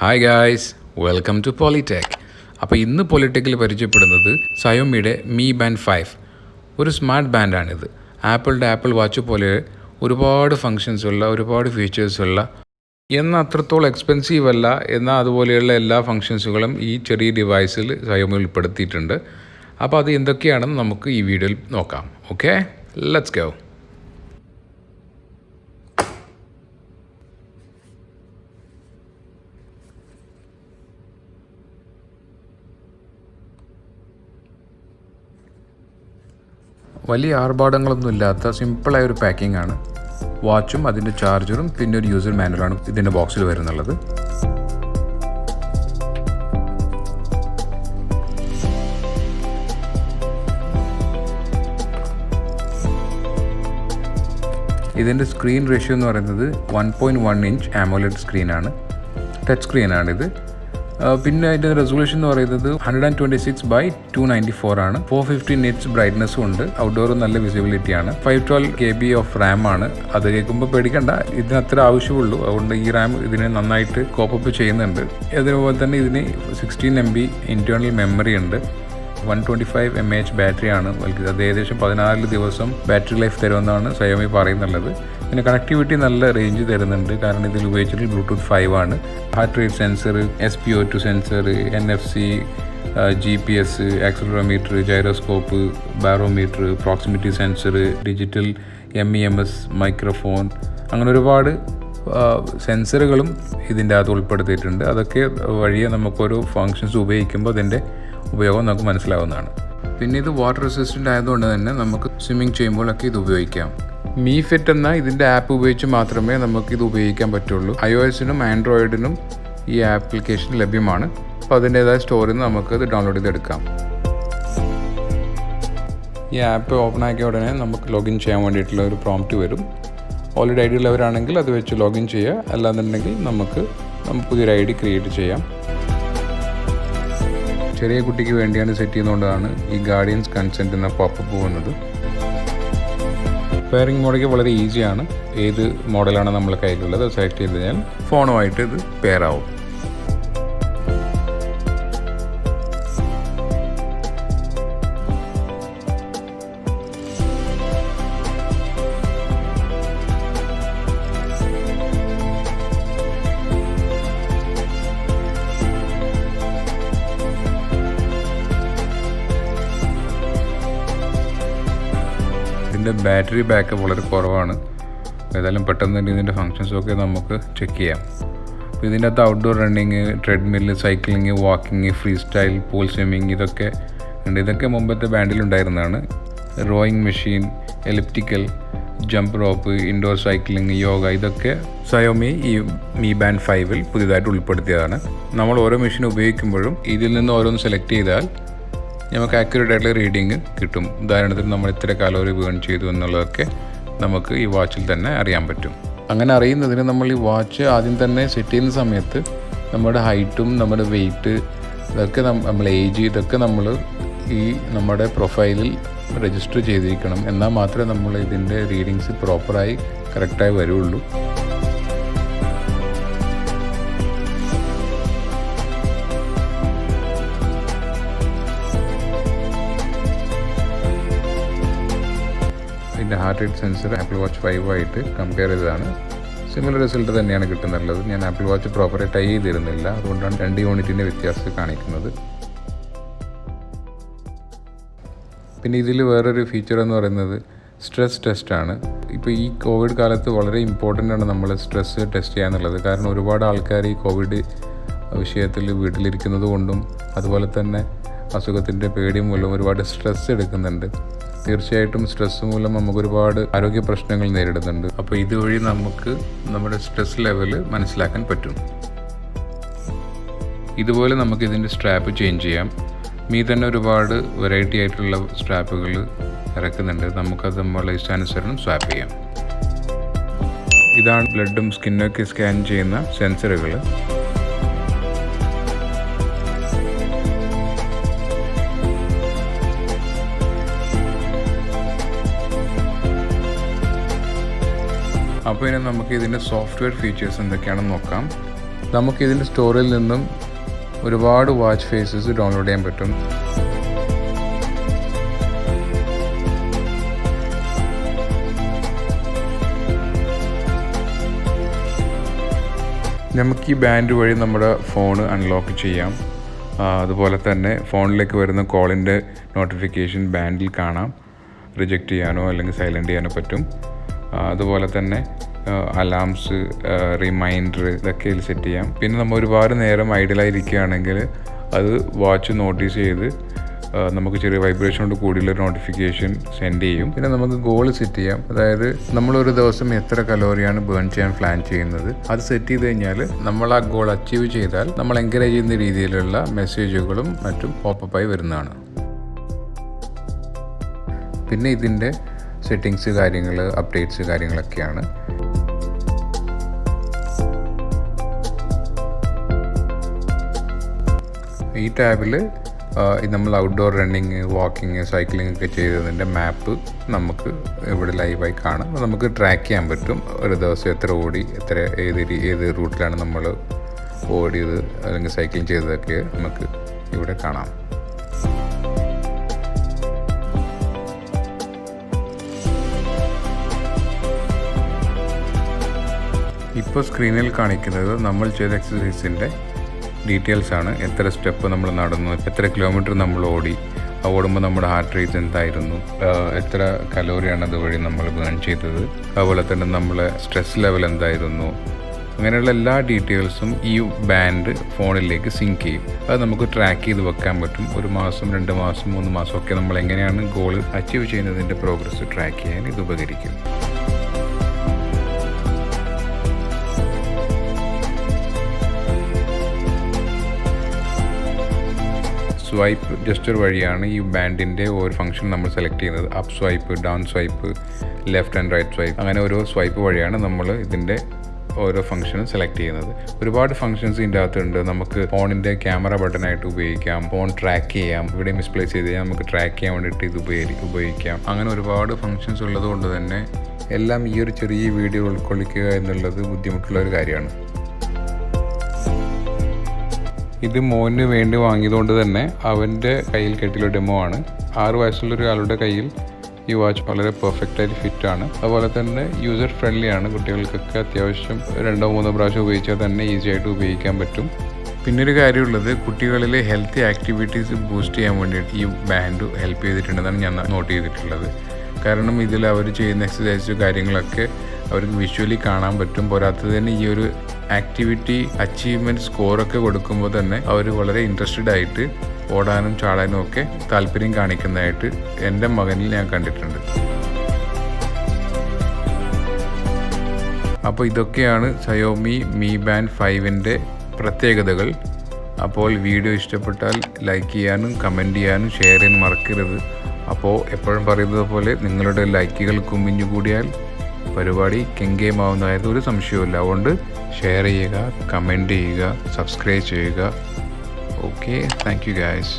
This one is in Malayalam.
Hi guys, welcome to Polytech. അപ്പോൾ ഇന്ന് പോളിടെക്കിൽ പരിചയപ്പെടുന്നത് സയോമിയുടെ മീ ബാൻഡ് 5. ഒരു സ്മാർട്ട് ബാൻഡാണിത്. ആപ്പിളിൻ്റെ ആപ്പിൾ വാച്ച് പോലെ ഒരുപാട് ഫങ്ഷൻസ് ഉള്ള, ഒരുപാട് ഫീച്ചേഴ്സ് ഉള്ള, എന്നാൽ അത്രത്തോളം എക്സ്പെൻസീവ് അല്ല, എന്നാൽ അതുപോലെയുള്ള എല്ലാ ഫങ്ഷൻസുകളും ഈ ചെറിയ ഡിവൈസിൽ സയോമി ഉൾപ്പെടുത്തിയിട്ടുണ്ട്. അപ്പോൾ അത് എന്തൊക്കെയാണെന്ന് നമുക്ക് ഈ വീഡിയോയിൽ നോക്കാം. Okay, let's go. വലിയ ആർഭാടങ്ങളൊന്നും ഇല്ലാത്ത സിമ്പിളായ ഒരു പാക്കിംഗ് ആണ്. വാച്ചും അതിൻ്റെ ചാർജറും പിന്നെ ഒരു യൂസർ മാനുവലാണ് ഇതിൻ്റെ ബോക്സിൽ വരുന്നുള്ളത്. ഇതിൻ്റെ സ്ക്രീൻ റേഷ്യോ എന്ന് പറയുന്നത് 1.1 ഇഞ്ച് ആമോലെഡ് സ്ക്രീനാണ്. ടച്ച് സ്ക്രീനാണിത്. പിന്നെ അതിൻ്റെ റെസൊല്യൂഷൻ എന്ന് പറയുന്നത് 126x294 ആണ്. 450 നിറ്റ്സ് ബ്രൈറ്റ്നസ്സും ഉണ്ട്. ഔട്ട്ഡോറും നല്ല വിസിബിലിറ്റിയാണ്. 512 KB ഓഫ് റാം ആണ്. അത് കേൾക്കുമ്പോൾ പേടിക്കണ്ട, ഇതിന് അത്ര ആവശ്യമുള്ളൂ. അതുകൊണ്ട് ഈ റാം ഇതിനെ നന്നായിട്ട് കോപ്പപ്പ് ചെയ്യുന്നുണ്ട്. അതുപോലെ തന്നെ ഇതിന് 16 MB ഇൻറ്റേർണൽ മെമ്മറി ഉണ്ട്. 125 mAh ബാറ്ററിയാണ്. അത് ഏകദേശം 14 ദിവസം ബാറ്ററി ലൈഫ് തരുമെന്നാണ് സയോമി പറയുന്നുള്ളത്. പിന്നെ കണക്ടിവിറ്റി നല്ല റേഞ്ച് തരുന്നുണ്ട്, കാരണം ഇതിൽ ഉപയോഗിച്ചിട്ട് ബ്ലൂടൂത്ത് 5 ആണ്. Heart rate sensor, SpO2 sensor, NFC, GPS, accelerometer, gyroscope, barometer, proximity sensor, digital MEMS, microphone, അങ്ങനെ ഒരുപാട് സെൻസറുകളും ഇതിൻ്റെ അകത്ത് ഉൾപ്പെടുത്തിയിട്ടുണ്ട്. അതൊക്കെ വഴിയെ നമുക്കൊരു ഫങ്ഷൻസ് ഉപയോഗിക്കുമ്പോൾ അതിൻ്റെ ഉപയോഗം നമുക്ക് മനസ്സിലാവുന്നതാണ്. പിന്നെ ഇത് വാട്ടർ റെസിസ്റ്റൻ്റ് ആയതുകൊണ്ട് തന്നെ നമുക്ക് സ്വിമ്മിങ് ചെയ്യുമ്പോഴൊക്കെ ഇത് ഉപയോഗിക്കാം. മീ ഫിറ്റ് എന്ന ഇതിൻ്റെ ആപ്പ് ഉപയോഗിച്ച് മാത്രമേ നമുക്ക് ഇത് ഉപയോഗിക്കാൻ പറ്റുള്ളൂ. iOS-നും ആൻഡ്രോയിഡിനും ഈ ആപ്ലിക്കേഷൻ ലഭ്യമാണ്. അപ്പോൾ അതിൻ്റേതായ സ്റ്റോറിൽ നിന്ന് നമുക്കത് ഡൗൺലോഡ് ചെയ്തെടുക്കാം. ഈ ആപ്പ് ഓപ്പൺ ആക്കിയ ഉടനെ നമുക്ക് ലോഗിൻ ചെയ്യാൻ വേണ്ടിയിട്ടുള്ള ഒരു പ്രോംപ്റ്റ് വരും. ഓൾറെഡി ID ഉള്ളവരാണെങ്കിൽ അത് വെച്ച് ലോഗിൻ ചെയ്യുക. അല്ലാന്നുണ്ടെങ്കിൽ നമുക്ക് പുതിയൊരു ID ക്രിയേറ്റ് ചെയ്യാം. ചെറിയ കുട്ടിക്ക് വേണ്ടിയാണ് സെറ്റ് ചെയ്യുന്നതുകൊണ്ടാണ് ഈ ഗാർഡിയൻസ് കൺസെൻറ്റ് എന്ന പോപ്പപ്പ് പോകുന്നത്. പെയറിംഗ് മോഡൊക്കെ വളരെ ഈസിയാണ്. ഏത് മോഡലാണ് നമ്മൾ കയ്യിലുള്ളത് സെലക്ട് ചെയ്ത് കഴിഞ്ഞാൽ ഫോണുമായിട്ട് ഇത് പെയർ ആവും. ഇതിൻ്റെ ബാറ്ററി ബാക്കപ്പ് വളരെ കുറവാണ്. ഏതായാലും പെട്ടെന്ന് തന്നെ ഇതിൻ്റെ ഫങ്ഷൻസൊക്കെ നമുക്ക് ചെക്ക് ചെയ്യാം. അപ്പോൾ ഇതിൻ്റെ അകത്ത് outdoor running, treadmill, cycling, walking, freestyle, pool swimming ഇതൊക്കെ ഉണ്ട്. ഇതൊക്കെ മുമ്പത്തെ ബാൻഡിലുണ്ടായിരുന്നതാണ്. Rowing machine, elliptical, jump rope, indoor cycling, yoga, ഇതൊക്കെ സയോമി ഈ മീ ബാൻഡ് 5-ൽ പുതിയതായിട്ട് ഉൾപ്പെടുത്തിയതാണ്. നമ്മൾ ഓരോ മെഷീൻ ഉപയോഗിക്കുമ്പോഴും ഇതിൽ നിന്ന് ഓരോന്ന് സെലക്ട് ചെയ്താൽ നമുക്ക് ആക്യുറേറ്റ് ആയിട്ടുള്ള റീഡിങ് കിട്ടും. ഉദാഹരണത്തിന് നമ്മൾ എത്ര കലോറി ബേൺ ചെയ്തു എന്നുള്ളതൊക്കെ നമുക്ക് ഈ വാച്ചിൽ തന്നെ അറിയാൻ പറ്റും. അങ്ങനെ അറിയുന്നതിന് നമ്മൾ ഈ വാച്ച് ആദ്യം തന്നെ സെറ്റ് ചെയ്യുന്ന സമയത്ത് നമ്മുടെ ഹൈറ്റും നമ്മുടെ വെയ്റ്റ് ഇതൊക്കെ നമ്മൾ ഏജ് ഇതൊക്കെ നമ്മൾ ഈ നമ്മുടെ പ്രൊഫൈലിൽ രജിസ്റ്റർ ചെയ്തിരിക്കണം. എന്നാൽ മാത്രമേ നമ്മൾ ഇതിൻ്റെ റീഡിങ്സ് പ്രോപ്പറായി കറക്റ്റായി വരുള്ളൂ. ഇതിൻ്റെ heart rate sensor apple watch 5 compare ചെയ്തതാണ്. സിമിലർ റിസൾട്ട് തന്നെയാണ് കിട്ടുന്നുള്ളത്. ഞാൻ ആപ്പിൾ വാച്ച് പ്രോപ്പറായി ടൈ ചെയ്തിരുന്നില്ല, അതുകൊണ്ടാണ് 2 യൂണിറ്റിൻ്റെ വ്യത്യാസം കാണിക്കുന്നത്. പിന്നെ ഇതിൽ വേറൊരു ഫീച്ചർ എന്ന് പറയുന്നത് സ്ട്രെസ് ടെസ്റ്റാണ്. ഇപ്പോൾ ഈ കോവിഡ് കാലത്ത് വളരെ ഇമ്പോർട്ടൻ്റ് ആണ് നമ്മൾ സ്ട്രെസ് ടെസ്റ്റ് ചെയ്യാന്നുള്ളത്. കാരണം ഒരുപാട് ആൾക്കാർ ഈ കോവിഡ് വിഷയത്തിൽ വീട്ടിലിരിക്കുന്നത് കൊണ്ടും അതുപോലെ തന്നെ അസുഖത്തിൻ്റെ പേടി മൂലം ഒരുപാട് സ്ട്രെസ് എടുക്കുന്നുണ്ട്. തീർച്ചയായിട്ടും സ്ട്രെസ് മൂലം നമുക്ക് ഒരുപാട് ആരോഗ്യ പ്രശ്നങ്ങൾ നേരിടുന്നുണ്ട്. അപ്പോൾ ഇതുവഴി നമുക്ക് നമ്മുടെ സ്ട്രെസ് ലെവൽ മനസ്സിലാക്കാൻ പറ്റും. ഇതുപോലെ നമുക്ക് ഇതിൻ്റെ സ്ട്രാപ്പ് ചേഞ്ച് ചെയ്യാം. മീ തന്നെ ഒരുപാട് വെറൈറ്റി ആയിട്ടുള്ള സ്ട്രാപ്പുകൾ ഇറക്കുന്നുണ്ട്. നമുക്കത് നമ്മളെ ഇഷ്ടാനുസരണം സ്വാപ്പ് ചെയ്യാം. ഇതാണ് ബ്ലഡും സ്കിന്നൊക്കെ സ്കാൻ ചെയ്യുന്ന സെൻസറുകൾ. അപ്പോൾ ഇനി നമുക്ക് ഇതിൻ്റെ സോഫ്റ്റ്വെയർ ഫീച്ചേഴ്സ് എന്തൊക്കെയാണെന്ന് നോക്കാം. നമുക്ക് ഇതിൻ്റെ സ്റ്റോറിൽ നിന്നും ഒരുപാട് വാച്ച് ഫേസസ് ഡൗൺലോഡ് ചെയ്യാൻ പറ്റും. നമുക്ക് ഈ ബാൻഡ് വഴി നമ്മുടെ ഫോൺ അൺലോക്ക് ചെയ്യാം. അതുപോലെ തന്നെ ഫോണിലേക്ക് വരുന്ന കോളിൻ്റെ നോട്ടിഫിക്കേഷൻ ബാൻഡിൽ കാണാം. റിജക്റ്റ് ചെയ്യാനോ അല്ലെങ്കിൽ സൈലൻറ്റ് ചെയ്യാനോ പറ്റും. അതുപോലെ തന്നെ അലാംസ്, റിമൈൻഡർ ഇതൊക്കെ ഇതിൽ സെറ്റ് ചെയ്യാം. പിന്നെ നമ്മൾ ഒരുപാട് നേരം ഐഡിയലായിരിക്കുകയാണെങ്കിൽ അത് വാച്ച് നോട്ടീസ് ചെയ്ത് നമുക്ക് ചെറിയ വൈബ്രേഷനോട് കൂടിയുള്ളൊരു നോട്ടിഫിക്കേഷൻ സെൻഡ് ചെയ്യും. പിന്നെ നമുക്ക് ഗോൾ സെറ്റ് ചെയ്യാം. അതായത് നമ്മളൊരു ദിവസം എത്ര കലോറിയാണ് ബേൺ ചെയ്യാൻ പ്ലാൻ ചെയ്യുന്നത്, അത് സെറ്റ് ചെയ്ത് കഴിഞ്ഞാൽ നമ്മൾ ആ ഗോൾ അച്ചീവ് ചെയ്താൽ നമ്മൾ എൻകറേജ് ചെയ്യുന്ന രീതിയിലുള്ള മെസ്സേജുകളും മറ്റും പോപ്പപ്പായി വരുന്നതാണ്. പിന്നെ ഇതിൻ്റെ സെറ്റിങ്സ് കാര്യങ്ങൾ, അപ്ഡേറ്റ്സ് കാര്യങ്ങളൊക്കെയാണ്. ഈ ടാബിൽ നമ്മൾ ഔട്ട്ഡോർ റണ്ണിങ്, വാക്കിങ്, സൈക്ലിംഗ് ഒക്കെ ചെയ്തതിൻ്റെ മാപ്പ് നമുക്ക് ഇവിടെ ലൈവായി കാണാം. നമുക്ക് ട്രാക്ക് ചെയ്യാൻ പറ്റും. ഒരു ദിവസം എത്ര ഓടി, ഏത് റൂട്ടിലാണ് നമ്മൾ ഓടിയത് അല്ലെങ്കിൽ സൈക്ലിംഗ് ചെയ്തതൊക്കെ നമുക്ക് ഇവിടെ കാണാം. ഇപ്പോൾ സ്ക്രീനിൽ കാണിക്കുന്നത് നമ്മൾ ചെയ്ത എക്സസൈസിൻ്റെ ഡീറ്റെയിൽസ് ആണ്. എത്ര സ്റ്റെപ്പ് നമ്മൾ നടന്നു, എത്ര കിലോമീറ്റർ നമ്മൾ ഓടി, ഓടുമ്പോൾ നമ്മുടെ ഹാർട്ട് റേറ്റ് എന്തായിരുന്നു, എത്ര കലോറിയാണ് അതുവഴി നമ്മൾ ബേൺ ചെയ്തത്, അതുപോലെ തന്നെ നമ്മളെ സ്ട്രെസ് ലെവൽ എന്തായിരുന്നു, അങ്ങനെയുള്ള എല്ലാ ഡീറ്റെയിൽസും ഈ ബാൻഡ് ഫോണിലേക്ക് സിങ്ക് ചെയ്യും. അത് നമുക്ക് ട്രാക്ക് ചെയ്ത് വെക്കാൻ പറ്റും. 1 മാസം, 2 മാസം, 3 മാസം ഒക്കെ നമ്മൾ എങ്ങനെയാണ് ഗോൾ അച്ചീവ് ചെയ്യുന്നതിൻ്റെ പ്രോഗ്രസ് ട്രാക്ക് ചെയ്യാൻ ഇത് ഉപകരിക്കും. സ്വൈപ്പ് ജസ്റ്റർ വഴിയാണ് ഈ ബാൻഡിൻ്റെ ഓരോ ഫംഗ്ഷൻ നമ്മൾ സെലക്ട് ചെയ്യുന്നത്. Up swipe, down swipe, left and right swipe, അങ്ങനെ ഓരോ സ്വൈപ്പ് വഴിയാണ് നമ്മൾ ഇതിൻ്റെ ഓരോ ഫംഗ്ഷനും സെലക്ട് ചെയ്യുന്നത്. ഒരുപാട് ഫംഗ്ഷൻസ് ഇതിൻ്റെ അകത്തുണ്ട്. നമുക്ക് ഫോണിൻ്റെ ക്യാമറ ബട്ടണായിട്ട് ഉപയോഗിക്കാം, ഫോൺ ട്രാക്ക് ചെയ്യാം, ഇവിടെ മിസ്പ്ലേസ് ചെയ്ത് കഴിഞ്ഞാൽ നമുക്ക് ട്രാക്ക് ചെയ്യാൻ വേണ്ടിയിട്ട് ഇത് ഉപയോഗിക്കാം. അങ്ങനെ ഒരുപാട് ഫംഗ്ഷൻസ് ഉള്ളത് കൊണ്ട് തന്നെ എല്ലാം ഈ ഒരു ചെറിയ വീഡിയോ ഉൾക്കൊള്ളിക്കുക എന്നുള്ളത് ബുദ്ധിമുട്ടുള്ള ഒരു കാര്യമാണ്. ഇത് മോന് വേണ്ടി വാങ്ങിയതുകൊണ്ട് തന്നെ അവൻ്റെ കയ്യിൽ കെട്ടിയുള്ള ഡെമോ ആണ്. 6 വയസ്സുള്ള ഒരാളുടെ കയ്യിൽ ഈ വാച്ച് വളരെ പെർഫെക്റ്റായിട്ട് ഫിറ്റാണ്. അതുപോലെ തന്നെ യൂസർ ഫ്രണ്ട്ലി ആണ്. കുട്ടികൾക്കൊക്കെ അത്യാവശ്യം 2-3 പ്രാവശ്യം ഉപയോഗിച്ചാൽ തന്നെ ഈസി ആയിട്ട് ഉപയോഗിക്കാൻ പറ്റും. പിന്നൊരു കാര്യമുള്ളത്, കുട്ടികളിൽ ഹെൽത്തി ആക്ടിവിറ്റീസ് ബൂസ്റ്റ് ചെയ്യാൻ വേണ്ടിയിട്ട് ഈ ബാൻഡ് ഹെൽപ്പ് ചെയ്തിട്ടുണ്ടെന്നാണ് ഞാൻ നോട്ട് ചെയ്തിട്ടുള്ളത്. കാരണം ഇതിൽ അവർ ചെയ്യുന്ന എക്സസൈസ് കാര്യങ്ങളൊക്കെ അവർക്ക് വിഷ്വലി കാണാൻ പറ്റും. പോരാത്തത് തന്നെ ഈ ഒരു ആക്ടിവിറ്റി അച്ചീവ്മെൻറ്റ് സ്കോറൊക്കെ കൊടുക്കുമ്പോൾ തന്നെ അവർ വളരെ ഇൻട്രസ്റ്റഡ് ആയിട്ട് ഓടാനും ചാടാനും ഒക്കെ താല്പര്യം കാണിക്കുന്നതായിട്ട് എൻ്റെ മകനിൽ ഞാൻ കണ്ടിട്ടുണ്ട്. അപ്പോൾ ഇതൊക്കെയാണ് Xiaomi Mi Band 5ൻ്റെ പ്രത്യേകതകൾ. അപ്പോൾ വീഡിയോ ഇഷ്ടപ്പെട്ടാൽ ലൈക്ക് ചെയ്യാനും കമൻറ്റ് ചെയ്യാനും ഷെയർ ചെയ്യാൻ മറക്കരുത്. അപ്പോൾ എപ്പോഴും പറയുന്നത് പോലെ നിങ്ങളുടെ ലൈക്കുകൾ കുമിഞ്ഞു കൂടിയാൽ പരിപാടി കെങ്കേമാവുന്നതായത് ഒരു സംശയവുമില്ല. അതുകൊണ്ട് ഷെയർ ചെയ്യുക, കമൻറ്റ് ചെയ്യുക, സബ്സ്ക്രൈബ് ചെയ്യുക. Okay, thank you guys.